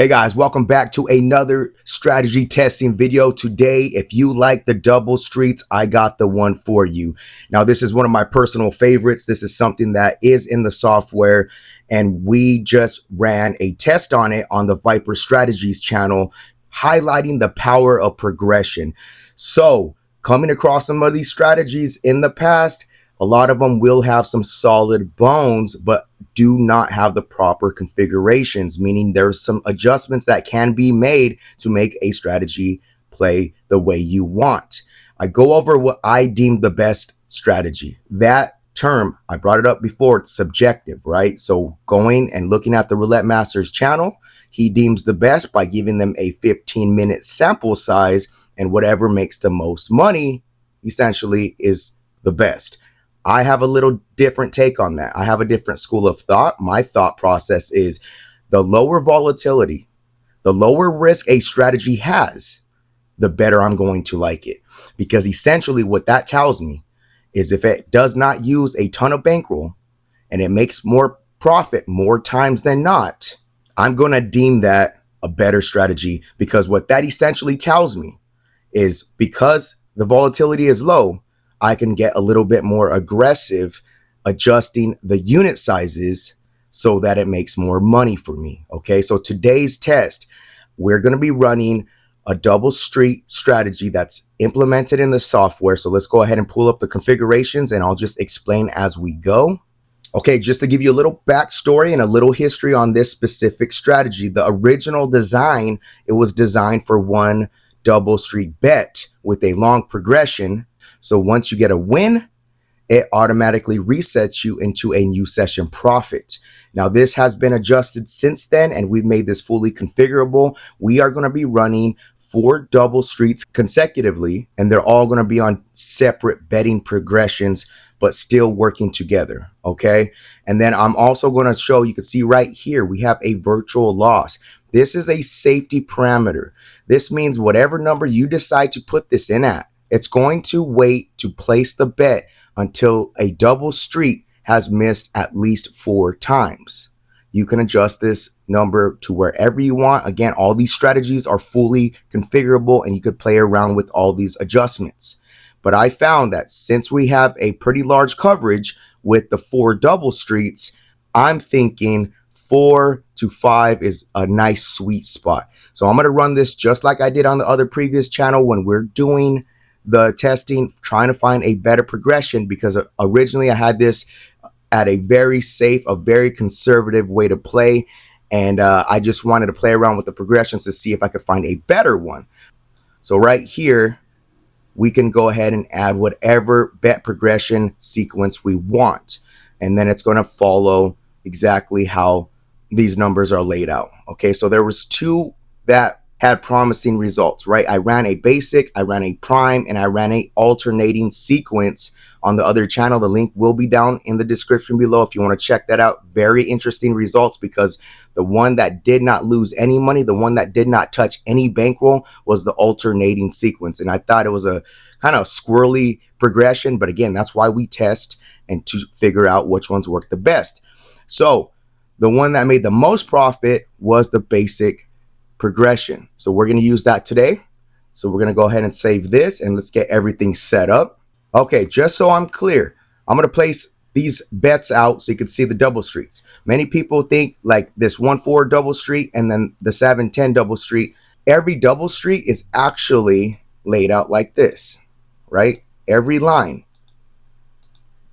Hey guys, welcome back to another strategy testing video. Today, if you like the double streets, I got the one for you. Now, this is one of my personal favorites. This is something that is in the software, and we just ran a test on it on the Viper Strategies channel, highlighting the power of progression. So, coming across some of these strategies in the past, a lot of them will have some solid bones, but do not have the proper configurations, meaning there's some adjustments that can be made to make a strategy play the way you want. I go over what I deem the best strategy. That term, I brought it up before, it's subjective, right? So going and looking at the Roulette Master's channel, he deems the best by giving them a 15-minute sample size, and whatever makes the most money essentially is the best. I have a little different take on that. I have a different school of thought. My thought process is the lower volatility, the lower risk a strategy has, the better I'm going to like it. Because essentially what that tells me is if it does not use a ton of bankroll and it makes more profit more times than not, I'm going to deem that a better strategy, because what that essentially tells me is because the volatility is low, I can get a little bit more aggressive adjusting the unit sizes so that it makes more money for me. Okay, so today's test, we're going to be running a double street strategy that's implemented in the software. So let's go ahead and pull up the configurations and I'll just explain as we go. Okay, just to give you a little backstory and a little history on this specific strategy. The original design, it was designed for one double street bet with a long progression. So once you get a win, it automatically resets you into a new session profit. Now this has been adjusted since then, and we've made this fully configurable. We are going to be running 4 double streets consecutively, and they're all going to be on separate betting progressions, but still working together. Okay. And then I'm also going to show, you can see right here, we have a virtual loss. This is a safety parameter. This means whatever number you decide to put this in at, it's going to wait to place the bet until a double street has missed at least 4 times. You can adjust this number to wherever you want. Again, all these strategies are fully configurable and you could play around with all these adjustments. But I found that since we have a pretty large coverage with the 4 double streets, I'm thinking 4 to 5 is a nice sweet spot. So I'm going to run this just like I did on the other previous channel when we're doing the testing, trying to find a better progression, because originally I had this at a very safe, a very conservative way to play. And I just wanted to play around with the progressions to see if I could find a better one. So right here, we can go ahead and add whatever bet progression sequence we want. And then it's going to follow exactly how these numbers are laid out. Okay, so there was 2 that had promising results, right? I ran a basic, I ran a prime, and I ran a alternating sequence on the other channel. The link will be down in the description below if you want to check that out. Very interesting results, because the one that did not lose any money, the one that did not touch any bankroll, was the alternating sequence. And I thought it was a kind of squirrely progression, but again, that's why we test and to figure out which ones work the best. So the one that made the most profit was the basic progression. So we're going to use that today. So we're going to go ahead and save this and let's get everything set up. Okay, just so I'm clear, I'm going to place these bets out so you can see the double streets. Many people think like this 1-4 double street and then the 7-10 double street. Every double street is actually laid out like this, right? Every line.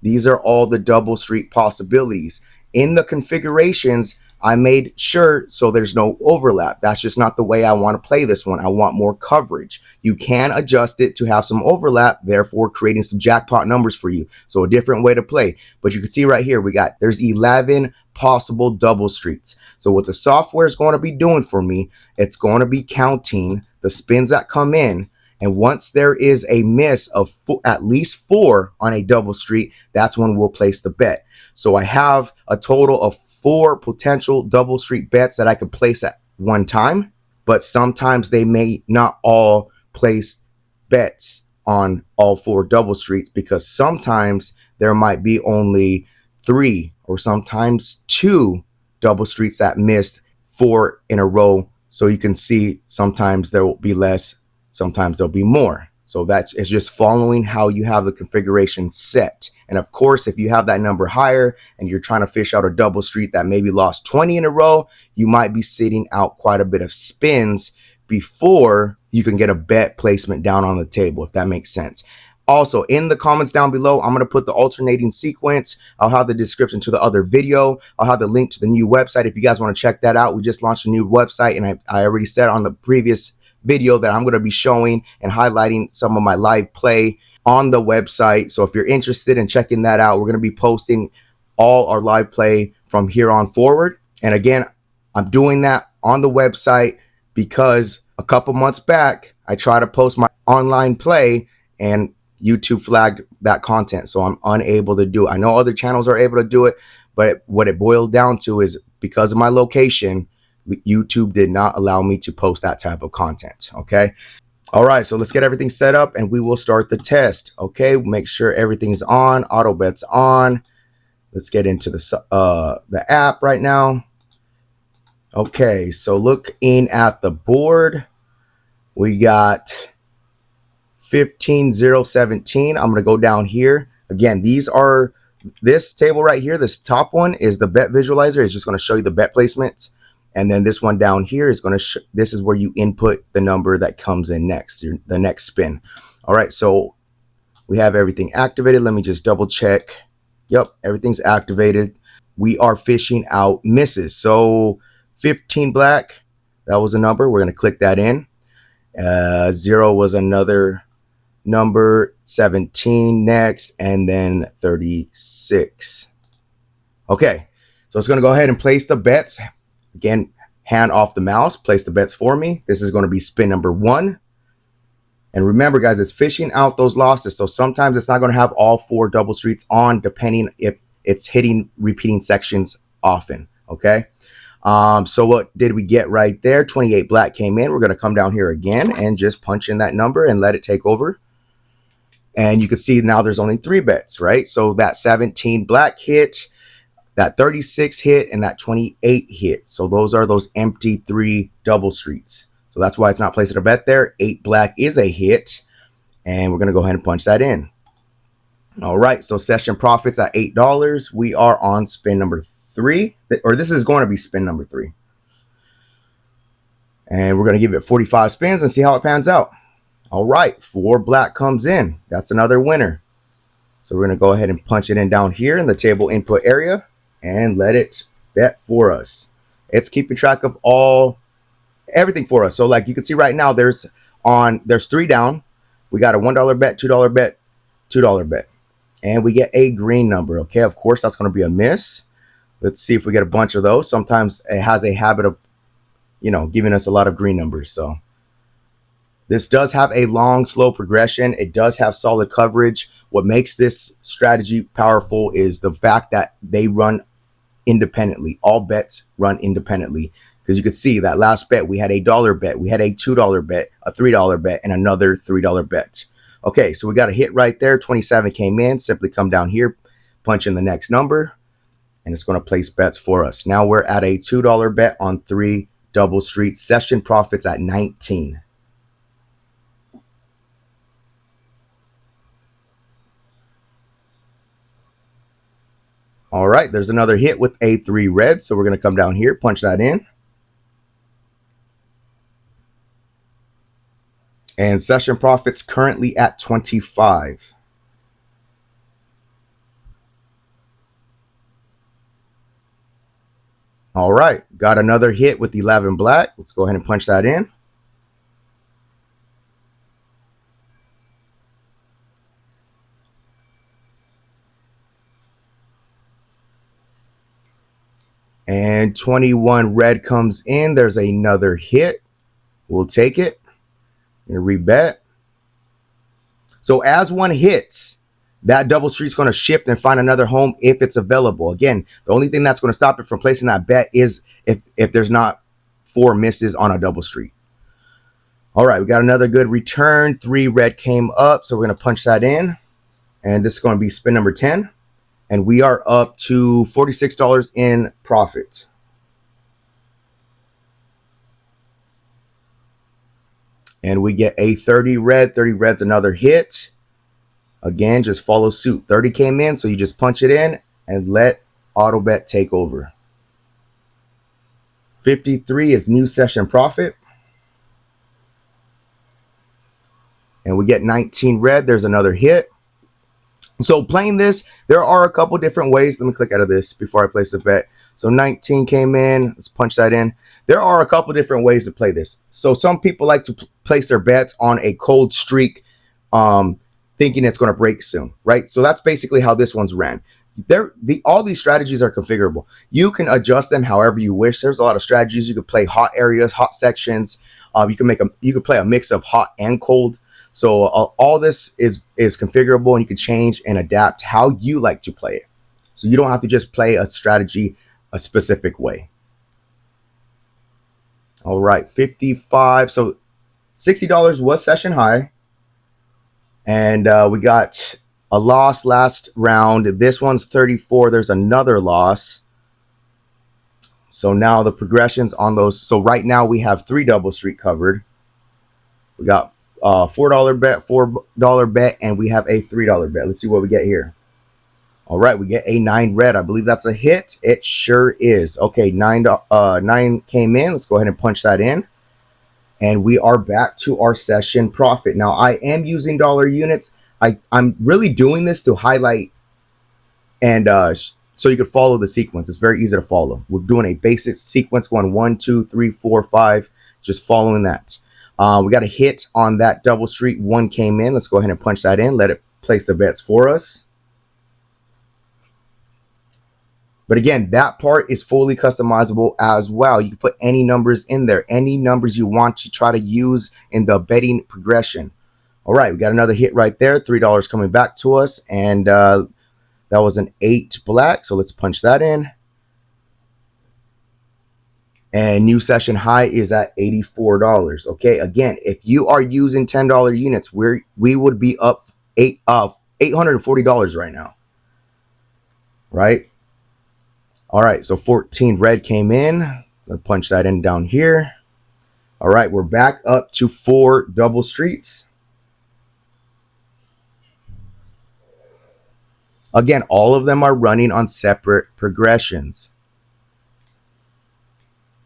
These are all the double street possibilities. In the configurations, I made sure so there's no overlap. That's just not the way I want to play this one. I want more coverage. You can adjust it to have some overlap, therefore creating some jackpot numbers for you. So a different way to play. But you can see right here, there's 11 possible double streets. So what the software is going to be doing for me, it's going to be counting the spins that come in. And once there is a miss of at least 4 on a double street, that's when we'll place the bet. So I have a total of 4 potential double street bets that I could place at one time, but sometimes they may not all place bets on all 4 double streets, because sometimes there might be only 3 or sometimes 2 double streets that missed 4 in a row So you can see sometimes there will be less, sometimes there'll be more. So it's just following how you have the configuration set. And of course, if you have that number higher and you're trying to fish out a double street that maybe lost 20 in a row, you might be sitting out quite a bit of spins before you can get a bet placement down on the table, if that makes sense. Also, in the comments down below, I'm going to put the alternating sequence. I'll have the description to the other video. I'll have the link to the new website if you guys want to check that out. We just launched a new website, and I already said on the previous video that I'm going to be showing and highlighting some of my live play on the website. So if you're interested in checking that out, we're going to be posting all our live play from here on forward. And again, I'm doing that on the website because a couple months back, I tried to post my online play and YouTube flagged that content. So I'm unable to do it. I know other channels are able to do it, but what it boiled down to is because of my location, YouTube did not allow me to post that type of content. Okay. All right. So let's get everything set up and we will start the test. Okay. Make sure everything's on. Auto bets on. Let's get into the app right now. Okay. So looking at the board, we got 15,017. I'm going to go down here. Again, this table right here, this top one is the bet visualizer. It's just going to show you the bet placements. And then this one down here is going to this is where you input the number that comes in next, the next spin. All right, so we have everything activated. Let me just double check. Yep, everything's activated. We are fishing out misses. So 15 black, that was a number. We're going to click that in. 0 was another number, 17 next, and then 36. Okay, so it's going to go ahead and place the bets. Again, hand off the mouse, place the bets for me. This is going to be spin number 1. And remember, guys, it's fishing out those losses. So sometimes it's not going to have all 4 double streets on, depending if it's hitting repeating sections often. Okay. So what did we get right there? 28 black came in. We're going to come down here again and just punch in that number and let it take over. And you can see now there's only 3 bets, right? So that 17 black hit, that 36 hit, and that 28 hit. So those are those empty 3 double streets. So that's why it's not placing a bet there. 8 black is a hit. And we're going to go ahead and punch that in. All right. So session profits at $8. We are on spin number 3. Or this is going to be spin number 3. And we're going to give it 45 spins and see how it pans out. All right. 4 black comes in. That's another winner. So we're going to go ahead and punch it in down here in the table input area and let it bet for us. It's keeping track of everything for us. So like you can see right now, there's 3 down. We got a $1 bet, $2 bet, $2 bet, and we get a green number. Okay. Of course, that's going to be a miss. Let's see if we get a bunch of those. Sometimes it has a habit of, giving us a lot of green numbers. So this does have a long, slow progression. It does have solid coverage. What makes this strategy powerful is the fact that they run independently. All bets run independently. Because you can see that last bet, we had a $1 bet, we had a $2 bet, a $3 bet, and another $3 bet. Okay, so we got a hit right there. 27 came in. Simply come down here, punch in the next number, and it's going to place bets for us. Now we're at a $2 bet on 3 double streets. Session profits at 19. All right, there's another hit with a 3 red. So we're going to come down here, punch that in. And session profits currently at 25. All right, got another hit with 11 black. Let's go ahead and punch that in. And 21 red comes in. There's another hit. We'll take it. And rebet. So as one hits, that double street's going to shift and find another home if it's available. Again, the only thing that's going to stop it from placing that bet is if there's not 4 misses on a double street. All right, we got another good return. 3 red came up, so we're going to punch that in. And this is going to be spin number 10. And we are up to $46 in profit. And we get a 30 red. 30 red's another hit. Again, just follow suit. 30 came in, so you just punch it in and let auto bet take over. 53 is new session profit. And we get 19 red. There's another hit. So playing this, there are a couple different ways. Let me click out of this before I place the bet. So 19 came in. Let's punch that in. There are a couple different ways to play this. So some people like to place their bets on a cold streak, thinking it's going to break soon, right? So that's basically how this one's ran. All these strategies are configurable. You can adjust them however you wish. There's a lot of strategies. You could play hot areas, hot sections. You could play a mix of hot and cold. So all this is configurable, and you can change and adapt how you like to play it. So you don't have to just play a strategy a specific way. All right, 55. So $60 was session high. And we got a loss last round. This one's 34. There's another loss. So now the progressions on those. So right now we have 3 double streak covered. We got $4 bet, $4 bet, and we have a $3 bet. Let's see what we get here. All right, we get a 9 red. I believe that's a hit. It sure is. Okay, 9 came in. Let's go ahead and punch that in. And we are back to our session profit. Now, I am using dollar units. I'm really doing this to highlight and so you could follow the sequence. It's very easy to follow. We're doing a basic sequence going 1, 2, 3, 4, 5, just following that. We got a hit on that double streak. 1 came in. Let's go ahead and punch that in. Let it place the bets for us. But again, that part is fully customizable as well. You can put any numbers in there, any numbers you want to try to use in the betting progression. All right, we got another hit right there. $3 coming back to us. And that was an 8 black. So let's punch that in. And new session high is at $84. Okay, again, if you are using $10 units, we would be up $840 right now. Right? All right, so 14 red came in. I'm gonna punch that in down here. All right, we're back up to 4 double streets. Again, all of them are running on separate progressions.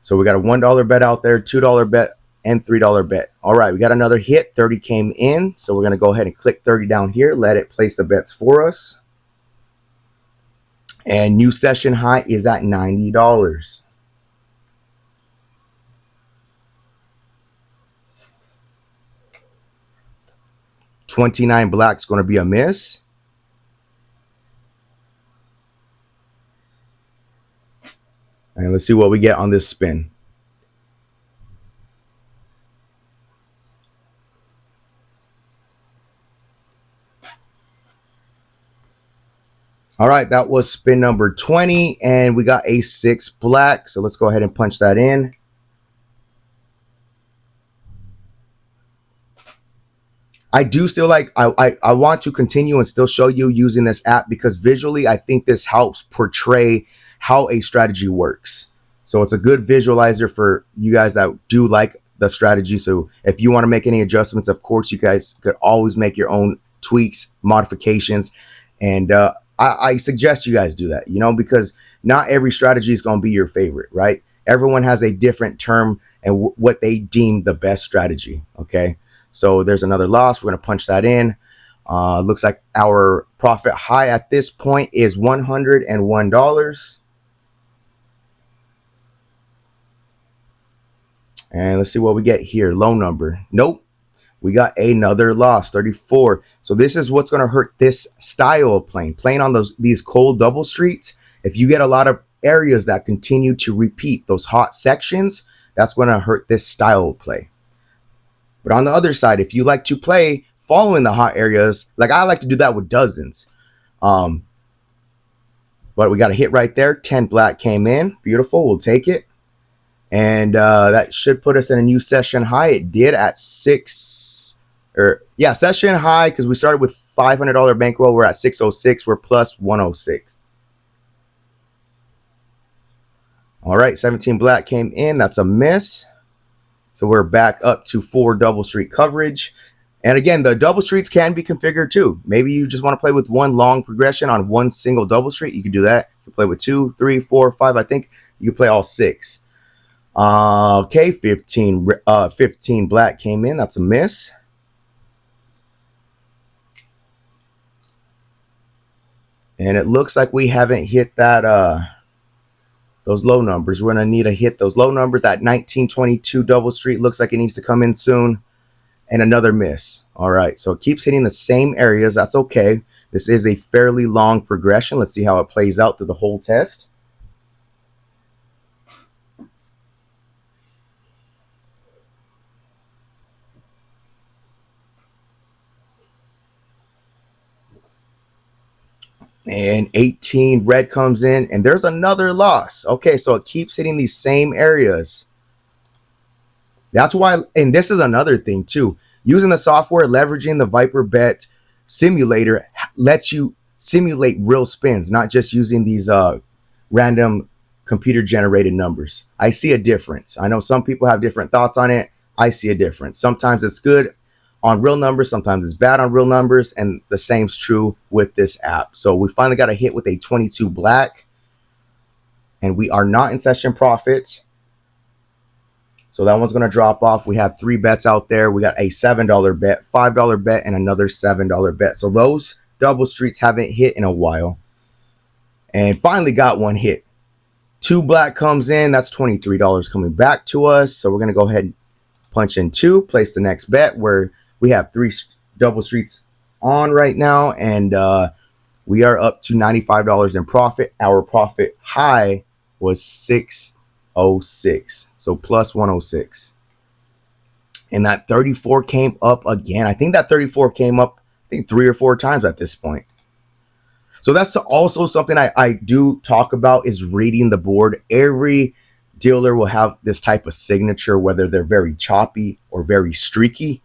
So we got a $1 bet out there, $2 bet, and $3 bet. All right, we got another hit. 30 came in. So we're gonna go ahead and click 30 down here. Let it place the bets for us. And new session high is at $90. $29 black's going to be a miss. And let's see what we get on this spin. All right, that was spin number 20, and we got a 6 black. So let's go ahead and punch that in. I do still I want to continue and still show you using this app because visually I think this helps portray how a strategy works. So it's a good visualizer for you guys that do like the strategy. So if you want to make any adjustments, of course, you guys could always make your own tweaks, modifications. And I suggest you guys do that, because not every strategy is going to be your favorite, right? Everyone has a different term and what they deem the best strategy. Okay. So there's another loss. We're going to punch that in. Looks like our profit high at this point is $101. And let's see what we get here. Low number. Nope. We got another loss, 34. So this is what's going to hurt this style of playing on these cold double streets. If you get a lot of areas that continue to repeat those hot sections, that's going to hurt this style of play. But on the other side, if you like to play following the hot areas, like I like to do that with dozens. But we got a hit right there. 10 black came in. Beautiful. We'll take it. And that should put us in a new session high. It did at session high because we started with $500 bankroll. We're at 606. We're plus 106. All right, 17 black came in. That's a miss. So we're back up to 4 double street coverage. And again, the double streets can be configured too. Maybe you just want to play with one long progression on one single double street. You can do that. You can play with 2, 3, 4, 5. I think you can play all 6. Okay, 15 black came in. That's a miss. And it looks like we haven't hit that those low numbers. We're going to need to hit those low numbers. That 1922 double street looks like it needs to come in soon. And another miss. All right, so it keeps hitting the same areas. That's okay. This is a fairly long progression. Let's see how it plays out through the whole test. And 18 red comes in, and there's another loss. Okay, so it keeps hitting these same areas. That's why, and this is another thing too. Using the software, leveraging the Viper Bet simulator lets you simulate real spins, not just using these random computer generated numbers. I see a difference. I know some people have different thoughts on it. I see a difference. Sometimes it's good on real numbers, sometimes it's bad on real numbers, and the same's true with this app. So we finally got a hit with a 22 black, and we are not in session profit. So that one's going to drop off. We have 3 bets out there. We got a $7 bet, $5 bet, and another $7 bet. So those double streets haven't hit in a while. And finally got one hit. 2 black comes in. That's $23 coming back to us. So we're going to go ahead and punch in 2, place the next bet where we have 3 double streets on right now. And we are up to $95 in profit. Our profit high was 606, so plus 106. And that 34 came up again. I think that 34 came up, I think 3 or 4 times at this point. So that's also something I do talk about, is reading the board. Every dealer will have this type of signature, whether they're very choppy or very streaky.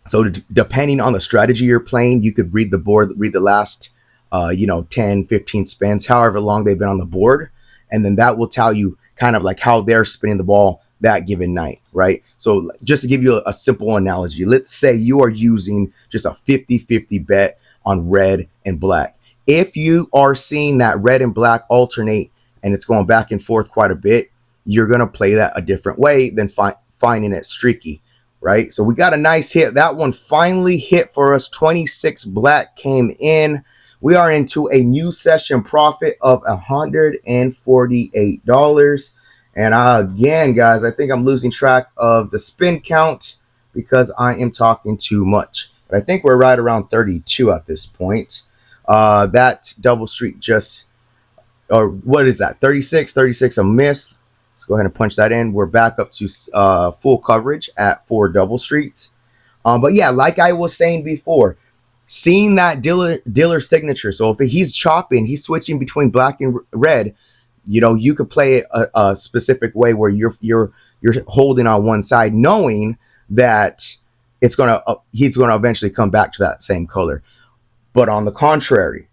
So depending on the strategy you're playing, you could read the board, read the last 10, 15 spins, however long they've been on the board. And then that will tell you kind of like how they're spinning the ball that given night, right? So just to give you a simple analogy, let's say you are using just a 50-50 bet on red and black. If you are seeing that red and black alternate and it's going back and forth quite a bit, you're going to play that a different way than finding it streaky, right? So we got a nice hit. That one finally hit for us. 26 black came in. We are into a new session profit of $148. And again, guys, I think I'm losing track of the spin count because I am talking too much. But I think we're right around 32 at this point. That double streak just, or what is that? 36 a miss. Let's go ahead and punch that in. We're back up to full coverage at 4 double streets. But yeah, like I was saying before, seeing that dealer signature. So if he's chopping, he's switching between black and red, you could play it a specific way where you're holding on one side, knowing that he's gonna eventually come back to that same color. But on the contrary,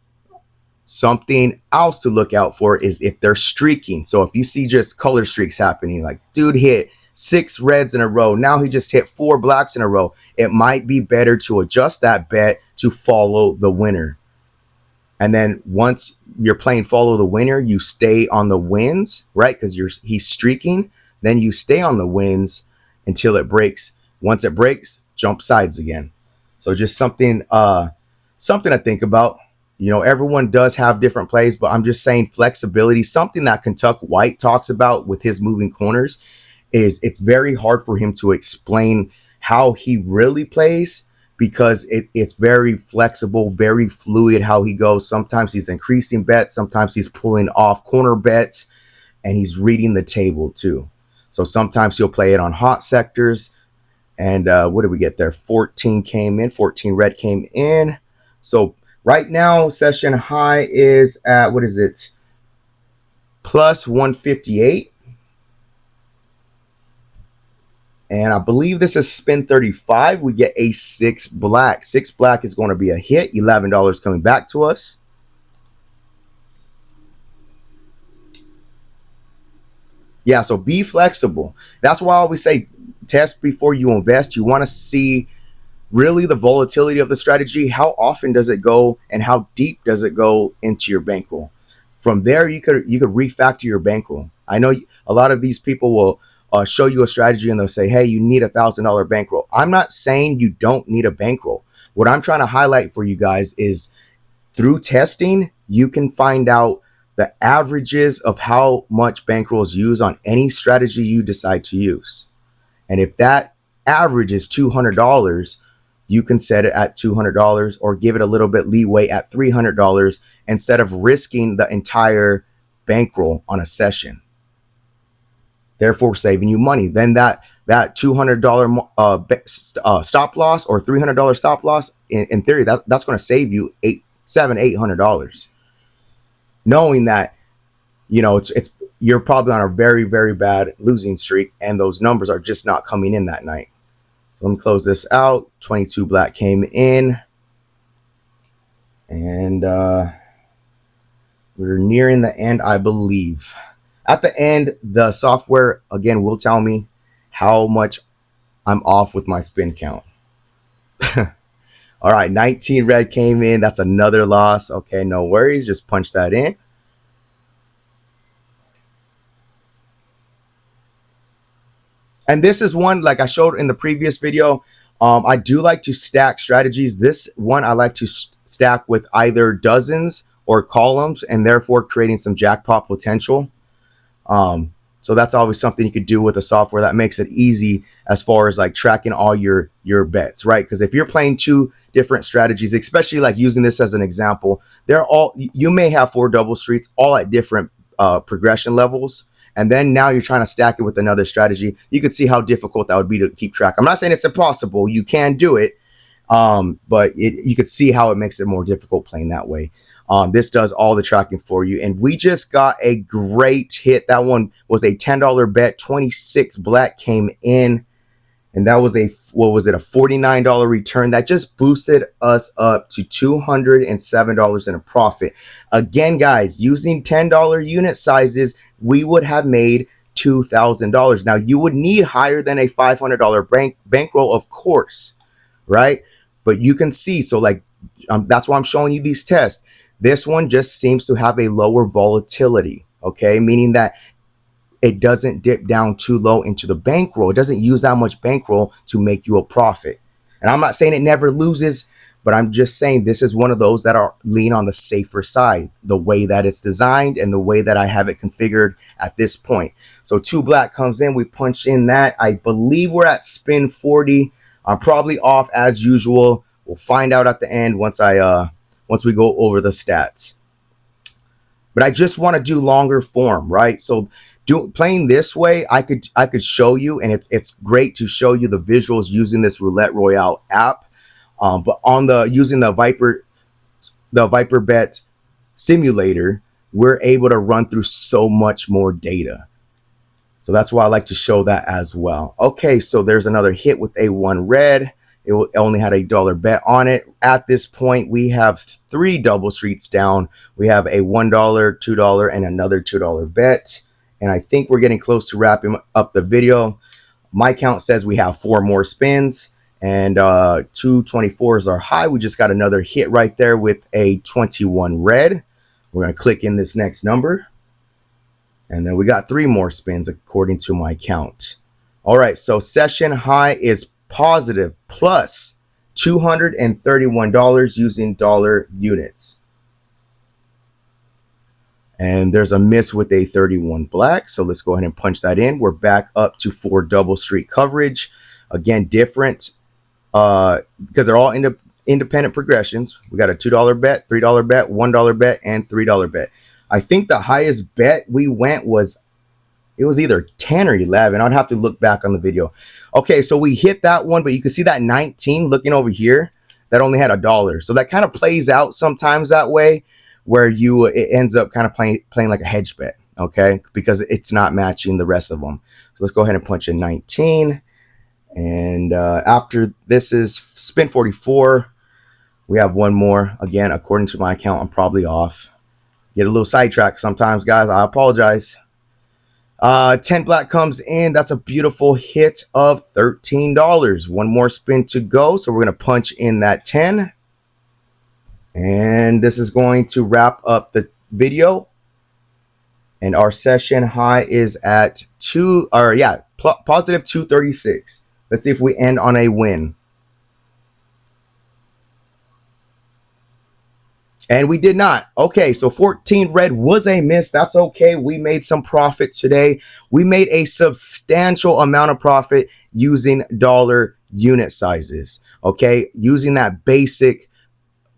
something else to look out for is if they're streaking. So if you see just color streaks happening, like dude hit 6 reds in a row, now he just hit 4 blacks in a row, it might be better to adjust that bet to follow the winner. And then once you're playing follow the winner, you stay on the wins, right? Because he's streaking. Then you stay on the wins until it breaks. Once it breaks, jump sides again. So just something to think about. Everyone does have different plays, but I'm just saying flexibility. Something that Kentuck White talks about with his moving corners is it's very hard for him to explain how he really plays, because it's very flexible, very fluid how he goes. Sometimes he's increasing bets, sometimes he's pulling off corner bets, and he's reading the table too. So sometimes he'll play it on hot sectors. And what did we get there? 14 came in, 14 red came in. So right now, session high is at, what is it? Plus 158. And I believe this is spin 35. We get a 6 black. 6 black is going to be a hit. $11 coming back to us. Yeah, so be flexible. That's why I always say test before you invest. You want to see really the volatility of the strategy. How often does it go and how deep does it go into your bankroll? From there, you could refactor your bankroll. I know a lot of these people will show you a strategy and they'll say, hey, you need $1,000 bankroll. I'm not saying you don't need a bankroll. What I'm trying to highlight for you guys is through testing, you can find out the averages of how much bankroll is used on any strategy you decide to use. And if that average is $200, you can set it at $200 or give it a little bit leeway at $300 instead of risking the entire bankroll on a session, therefore saving you money. Then that $200 stop loss or $300 stop loss, in theory, that's going to save you $800, knowing that it's you're probably on a very, very bad losing streak and those numbers are just not coming in that night. So let me close this out. 22 black came in, and we're nearing the end, I believe. At the end, the software again will tell me how much I'm off with my spin count. All right, 19 red came in. That's another loss. Okay, no worries. Just punch that in. And this is one, like I showed in the previous video, I do like to stack strategies. This one I like to stack with either dozens or columns, and therefore creating some jackpot potential. So that's always something you could do with a software that makes it easy as far as like tracking all your bets, right? Because if you're playing two different strategies, especially like using this as an example, you may have 4 double streets all at different progression levels. And then now you're trying to stack it with another strategy. You could see how difficult that would be to keep track. I'm not saying it's impossible. You can do it. But you could see how it makes it more difficult playing that way. This does all the tracking for you. And we just got a great hit. That one was a $10 bet. 26 black came in. And that was a $49 return. That just boosted us up to $207 in a profit. Again, guys, using $10 unit sizes, we would have made $2,000. Now, you would need higher than a $500 bankroll, of course, right? But you can see, so like, that's why I'm showing you these tests. This one just seems to have a lower volatility, okay? Meaning that it doesn't dip down too low into the bankroll. It doesn't use that much bankroll to make you a profit. And I'm not saying it never loses, but I'm just saying this is one of those that are lean on the safer side, the way that it's designed and the way that I have it configured at this point. So 2 black comes in, we punch in that. I believe we're at spin 40. I'm probably off as usual. We'll find out at the end once we go over the stats. But I just want to do longer form, right? So playing this way, I could show you, and it's great to show you the visuals using this Roulette Royale app. But on using the Viper Bet simulator, we're able to run through so much more data. So that's why I like to show that as well. Okay, so there's another hit with a 1 red. It only had a $1 bet on it. At this point, we have 3 double streets down. We have a $1, $2, and another $2 bet. And I think we're getting close to wrapping up the video. My count says we have 4 more spins, and 224 is our high. We just got another hit right there with a 21 red. We're going to click in this next number. And then we got 3 more spins according to my count. All right, so session high is positive plus $231 using dollar units. And there's a miss with a 31 black. So let's go ahead and punch that in. We're back up to 4 double street coverage. Again, different because they're all independent progressions. We got a $2 bet, $3 bet, $1 bet, and $3 bet. I think the highest bet we went was either 10 or 11. I'd have to look back on the video. Okay, so we hit that one, but you can see that 19 looking over here, that only had $1. So that kind of plays out sometimes that way, where it ends up kind of playing like a hedge bet, okay? Because it's not matching the rest of them. So let's go ahead and punch in 19. And after this is spin 44. We have 1 more. Again, according to my account, I'm probably off. Get a little sidetracked sometimes, guys. I apologize. 10 black comes in. That's a beautiful hit of $13. One more spin to go. So we're going to punch in that 10. And this is going to wrap up the video. And our session high is at positive 236. Let's see if we end on a win. And we did not. Okay, so 14 red was a miss. That's okay. We made some profit today. We made a substantial amount of profit using dollar unit sizes. Okay, using that basic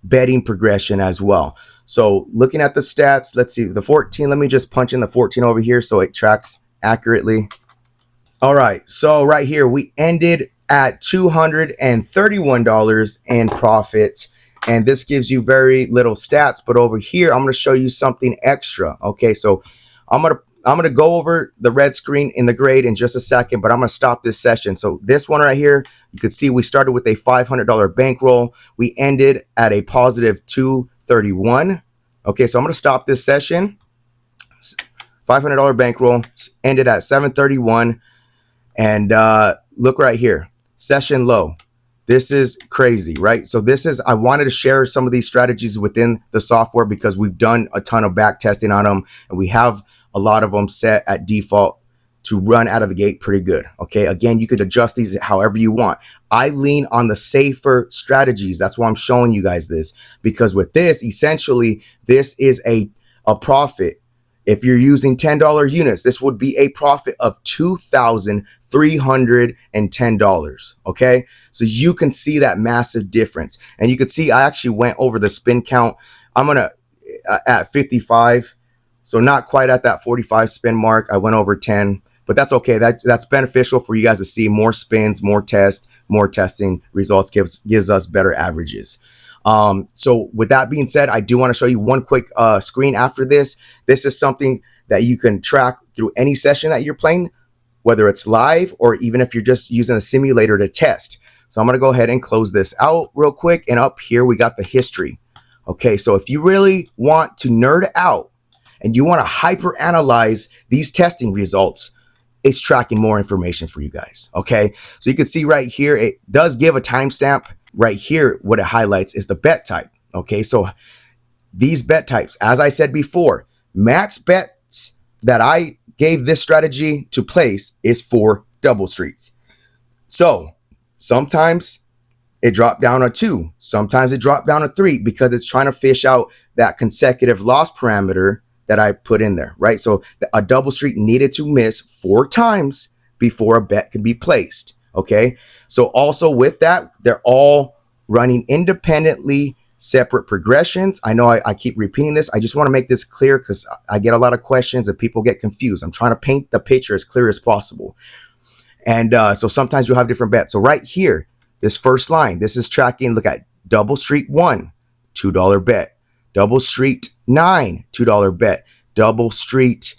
betting progression as well. So looking at the stats, let's see the 14. Let me just punch in the 14 over here so it tracks accurately. All right, so right here we ended at $231 in profit. And this gives you very little stats, but over here, I'm going to show you something extra. Okay, so I'm going to go over the red screen in the grade in just a second, but I'm going to stop this session. So this one right here, you can see we started with a $500 bankroll. We ended at a positive 231. Okay, so I'm going to stop this session. $500 bankroll ended at 731. And look right here, session low. This is crazy, right? So I wanted to share some of these strategies within the software because we've done a ton of back testing on them and we have a lot of them set at default to run out of the gate pretty good. Okay, again, you could adjust these however you want. I lean on the safer strategies. That's why I'm showing you guys this, because with this, essentially, this is a profit. If you're using $10 units, this would be a profit of $2,310. Okay, so you can see that massive difference, and you can see I actually went over the spin count. I'm gonna at 55, so not quite at that 45 spin mark. I went over 10, but that's okay. That's beneficial for you guys to see more spins, more tests, more testing results gives us better averages. So with that being said, I do want to show you one quick screen after this. This is something that you can track through any session that you're playing, whether it's live or even if you're just using a simulator to test. So I'm going to go ahead and close this out real quick. And up here, we got the history. Okay, so if you really want to nerd out and you want to hyper analyze these testing results, it's tracking more information for you guys. Okay, so you can see right here, it does give a timestamp. Right here, what it highlights is the bet type. Okay, so these bet types, as I said before, max bets that I gave this strategy to place is for double streets. So sometimes it dropped down to 2, sometimes it dropped down to 3 because it's trying to fish out that consecutive loss parameter that I put in there, right? So a double street needed to miss 4 times before a bet could be placed. Okay, so also with that, they're all running independently separate progressions. I know I keep repeating this. I just want to make this clear because I get a lot of questions and people get confused. I'm trying to paint the picture as clear as possible. And so sometimes you'll have different bets. So right here, this first line, this is tracking, look at double street 1, $2 bet. Double street 9, $2 bet. Double street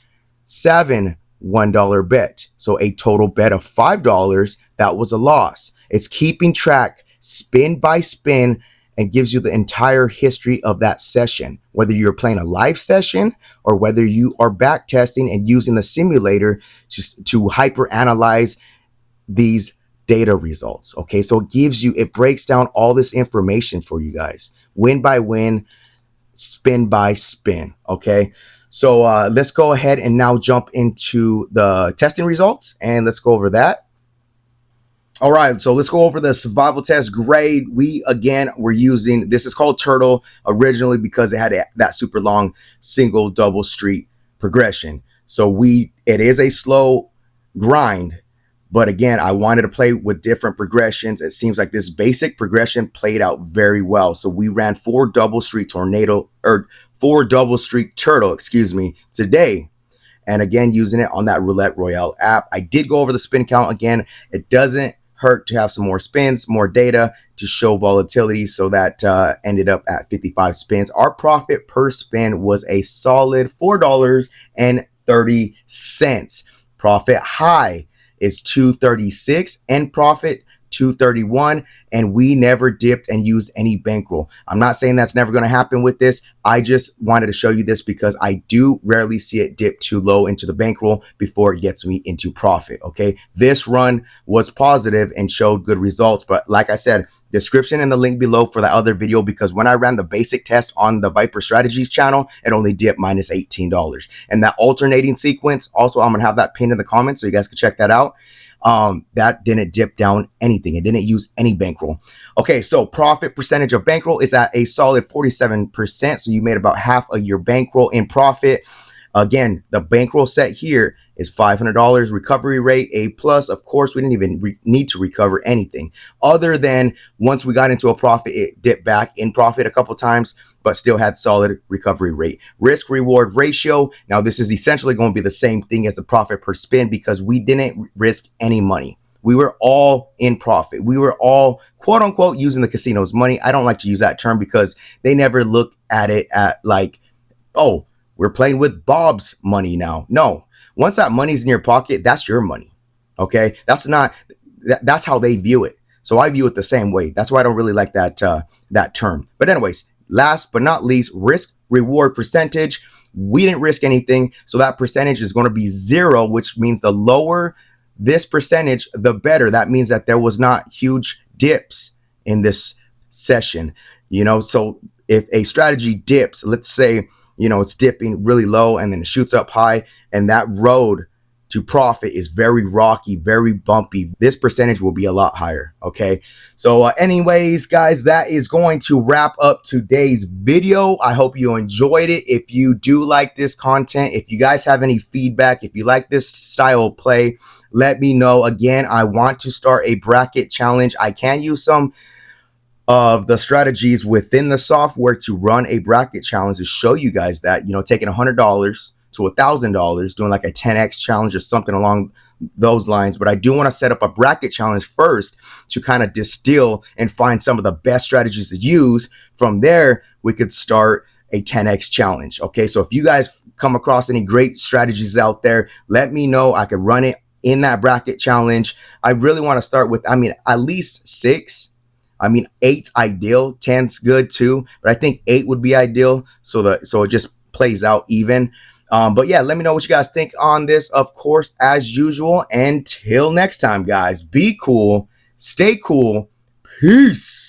7, $1 bet. So a total bet of $5. That was a loss. It's keeping track spin by spin and gives you the entire history of that session, whether you're playing a live session or whether you are back testing and using the simulator to hyper analyze these data results. Okay, so it breaks down all this information for you guys, win by win, spin by spin. Okay, so let's go ahead and now jump into the testing results and let's go over that. All right, so let's go over the survival test grade. We, again, we're using, this is called Turtle originally because it had that super long single double street progression. So it is a slow grind, but again, I wanted to play with different progressions. It seems like this basic progression played out very well. So we ran 4 double street Turtle, today. And again, using it on that Roulette Royale app. I did go over the spin count again. It doesn't hurt to have some more spins, more data to show volatility. So that ended up at 55 spins. Our profit per spin was a solid $4.30. Profit high is $2.36 and profit 231, and we never dipped and used any bankroll. I'm not saying that's never going to happen with this. I just wanted to show you this because I do rarely see it dip too low into the bankroll before it gets me into profit. Okay, this run was positive and showed good results, but like I said, description and the link below for the other video, because when I ran the basic test on the Viper Strategies channel, it only dipped minus $18. And that alternating sequence, also I'm gonna have that pinned in the comments so you guys can check that out. That didn't dip down anything. It didn't use any bankroll. Okay, so profit percentage of bankroll is at a solid 47%. So you made about half of your bankroll in profit. Again, the bankroll set here is $500 recovery rate, A plus. Of course, we didn't even need to recover anything other than once we got into a profit, it dipped back in profit a couple times, but still had solid recovery rate. Risk reward ratio. Now this is essentially going to be the same thing as the profit per spin because we didn't risk any money. We were all in profit. We were all quote unquote using the casino's money. I don't like to use that term because they never look at it at like, oh, we're playing with Bob's money now. No, once that money's in your pocket, that's your money. Okay, that's how they view it. So I view it the same way. That's why I don't really like that term. But anyways, last but not least, risk reward percentage. We didn't risk anything, so that percentage is going to be 0, which means the lower this percentage, the better. That means that there was not huge dips in this session. You know, so if a strategy dips, let's say, you know, it's dipping really low and then it shoots up high, and that road to profit is very rocky, very bumpy, this percentage will be a lot higher. Okay, so anyways, guys, that is going to wrap up today's video. I hope you enjoyed it. If you do like this content, if you guys have any feedback, if you like this style of play, let me know. Again, I want to start a bracket challenge. I can use some of the strategies within the software to run a bracket challenge to show you guys that, you know, taking $100 to $1,000, doing like a 10x challenge or something along those lines. But I do want to set up a bracket challenge first to kind of distill and find some of the best strategies to use. From there, we could start a 10x challenge. Okay, so if you guys come across any great strategies out there, let me know. I could run it in that bracket challenge. I really want to start with, I mean, at least 6. I mean, 8's ideal, 10's good too, but I think 8 would be ideal. So it just plays out even. But yeah, let me know what you guys think on this, of course, as usual. Until next time, guys, be cool, stay cool, peace.